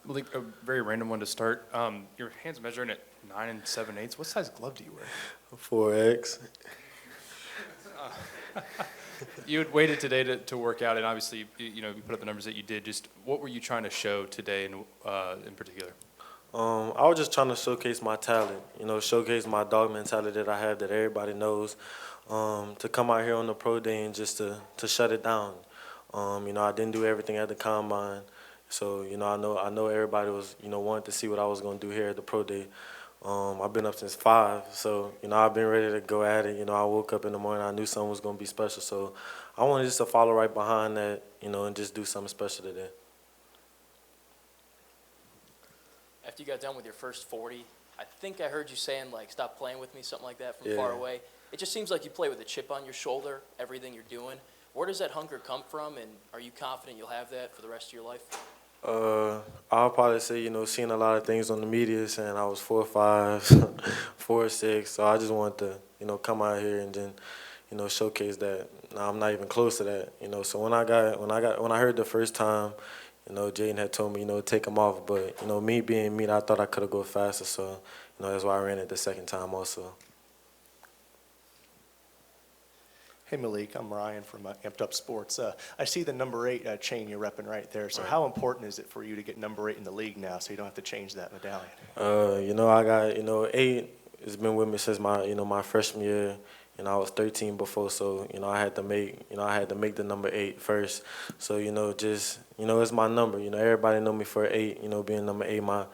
Malik, a very random one to start. Your hand's measuring at 9 7/8. What size glove do you wear? 4X. You had waited today to work out, and obviously, you put up the numbers that you did. Just what were you trying to show today in particular? I was just trying to showcase my talent, showcase my dog mentality that I have that everybody knows. To come out here on the pro day and just to shut it down. I didn't do everything at the combine, so I know everybody was wanted to see what I was going to do here at the pro day. I've been up since 5, so I've been ready to go at it. I woke up in the morning, I knew something was going to be special, so I wanted just to follow right behind that, and just do something special today. After you got done with your first 40, I think I heard you saying, like, stop playing with me, something like that from far away. It just seems like you play with a chip on your shoulder, everything you're doing. Where does that hunger come from, and are you confident you'll have that for the rest of your life? I'll probably say, seeing a lot of things on the media saying I was 4'5", 4'6", so I just wanted to, come out here and then, showcase that. Now, I'm not even close to that, So when I heard the first time, Jaden had told me, take him off, but me being me, I thought I could have gone faster, so that's why I ran it the second time also. Hey Malik, I'm Ryan from Amped Up Sports. I see the number 8 chain you're repping right there. So how important is it for you to get number 8 in the league now, so you don't have to change that medallion? I got 8 has been with me since my freshman year. I was 13 before, so I had to make the number 8 first. So it's my number. Everybody know me for 8. Being number 8, my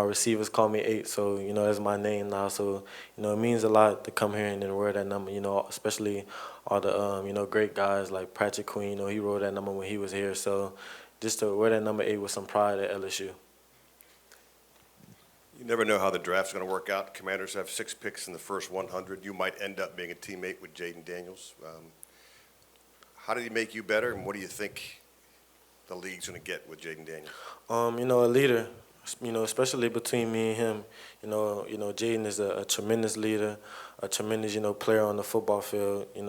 receivers call me 8. So that's my name now. So it means a lot to come here and then wear that number. Especially all the great guys like Patrick Queen. He wore that number when he was here. So just to wear that number 8 with some pride at LSU. You never know how the draft's going to work out. Commanders have 6 picks in the first 100. You might end up being a teammate with Jaden Daniels. How did he make you better, and what do you think the league's going to get with Jaden Daniels? A leader. Especially between me and him. Jaden is a tremendous leader, a tremendous, player on the football field, and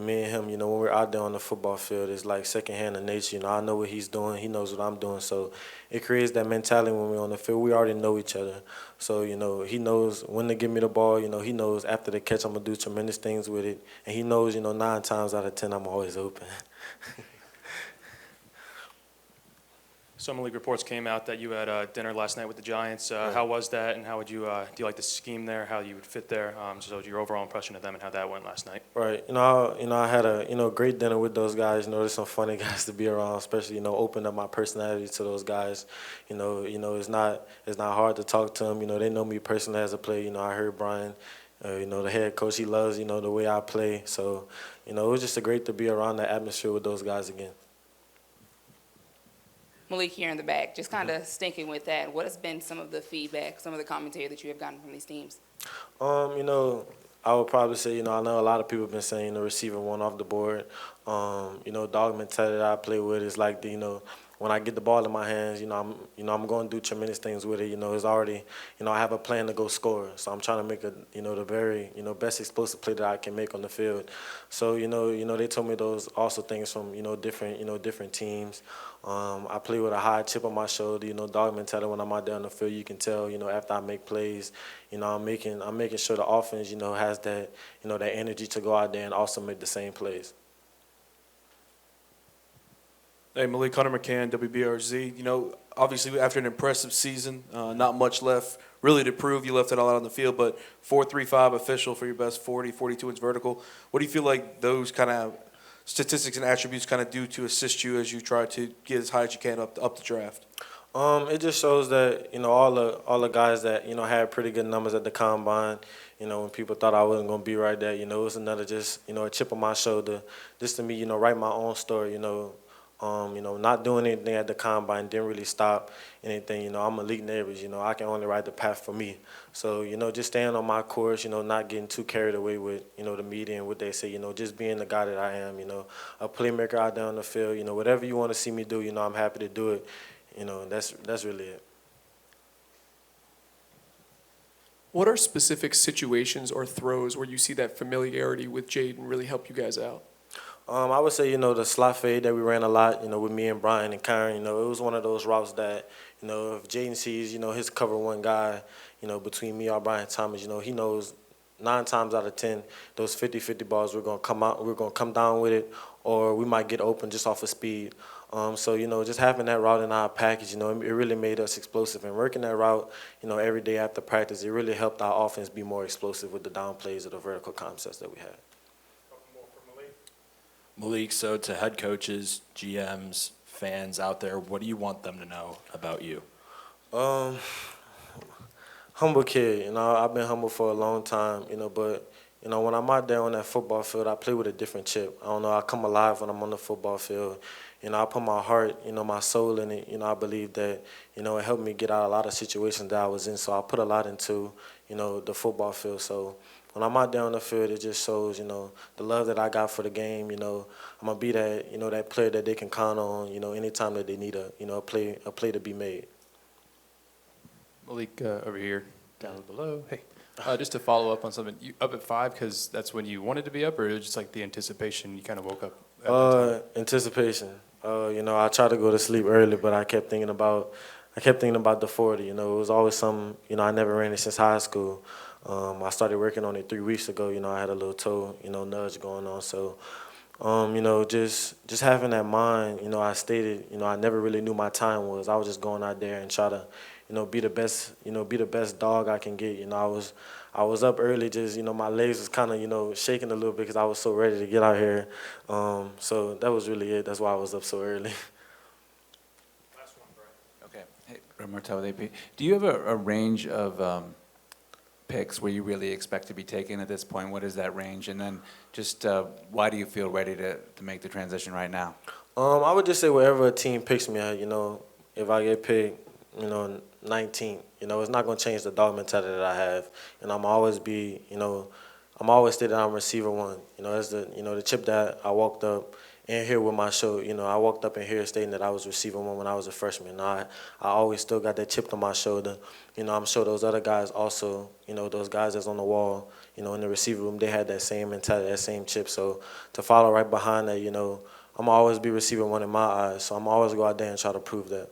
me and him, when we're out there on the football field, it's like secondhand in nature. I know what he's doing, he knows what I'm doing, so it creates that mentality when we're on the field. We already know each other, so, he knows when to give me the ball, he knows after the catch I'm going to do tremendous things with it, and he knows, 9 times out of 10 I'm always open. Some league reports came out that you had dinner last night with the Giants. How was that, and how would you do you like the scheme there? How you would fit there? So your overall impression of them and how that went last night. Right. I had a great dinner with those guys. There's some funny guys to be around, especially open up my personality to those guys. It's not hard to talk to them. They know me personally as a player. I heard Brian. The head coach, he loves the way I play. So it was just great to be around the atmosphere with those guys again. Malik here in the back, just kind of sticking with that. What has been some of the feedback, some of the commentary that you have gotten from these teams? I would probably say, I know a lot of people have been saying the receiver won off the board. Dog mentality that I play with is like when I get the ball in my hands, I'm going to do tremendous things with it. It's already, I have a plan to go score. So I'm trying to make the very, best explosive play that I can make on the field. So, they told me those also things from, different teams. I play with a high chip on my shoulder, dog mentality when I'm out there on the field. You can tell, after I make plays, I'm making sure the offense, has that, that energy to go out there and also make the same plays. Hey, Malik, Hunter McCann, WBRZ. Obviously after an impressive season, not much left really to prove. You left it all out on the field, but 4.35 official for your best 40, 42 inch vertical. What do you feel like those kind of statistics and attributes kind of do to assist you as you try to get as high as you can up the draft? It just shows that all the guys that had pretty good numbers at the combine. When people thought I wasn't gonna be right there, it was another just a chip on my shoulder, just to me write my own story. Not doing anything at the combine didn't really stop anything. I'm Malik Nabers. I can only write the path for me. So just staying on my course. Not getting too carried away with the media and what they say. Just being the guy that I am. A playmaker out there on the field. Whatever you want to see me do. I'm happy to do it. That's really it. What are specific situations or throws where you see that familiarity with Jaden really help you guys out? I would say, the slot fade that we ran a lot, with me and Brian and Kyron, it was one of those routes that, if Jaden sees, his cover one guy, between me or Brian Thomas, he knows 9 times out of 10, those 50-50 balls, we're going to come out, we're going to come down with it, or we might get open just off of speed. So, just having that route in our package, it really made us explosive. And working that route, every day after practice, it really helped our offense be more explosive with the down plays or the vertical concepts that we had. Malik, so to head coaches, GMs, fans out there, what do you want them to know about you? Humble kid, I've been humble for a long time, but, when I'm out there on that football field, I play with a different chip. I don't know, I come alive when I'm on the football field. I put my heart, my soul in it. I believe that, it helped me get out of a lot of situations that I was in. So I put a lot into, the football field. So when I'm out there on the field, it just shows, the love that I got for the game. I'm going to be that, that player that they can count on, anytime that they need a play to be made. Malik, over here, down below. Hey, just to follow up on something, you up at 5 because that's when you wanted to be up, or it was just like the anticipation you kind of woke up at the time? Anticipation. I tried to go to sleep early, but I kept thinking about the 40. It was always something. I never ran it since high school. I started working on it 3 weeks ago. I had a little toe, nudge going on. So, just having that mind. I stated, I never really knew my time was. I was just going out there and try to, be the best. Be the best dog I can get. I was up early, just, my legs was kind of, shaking a little bit because I was so ready to get out here. So that was really it. That's why I was up so early. Last one, Brian. Okay. Hey, Brett Martell with AP. Do you have a range of picks where you really expect to be taken at this point? What is that range? And then just why do you feel ready to make the transition right now? I would just say wherever a team picks me at, if I get picked, 19, it's not going to change the dog mentality that I have. I'm always be, I'm always say that I'm receiver one. That's the chip that I walked up in here with my show. I walked up in here stating that I was receiver one when I was a freshman. I always still got that chip on my shoulder. I'm sure those other guys also, those guys that's on the wall, in the receiver room, they had that same mentality, that same chip. So to follow right behind that, I'm always be receiver one in my eyes. So I'm always go out there and try to prove that.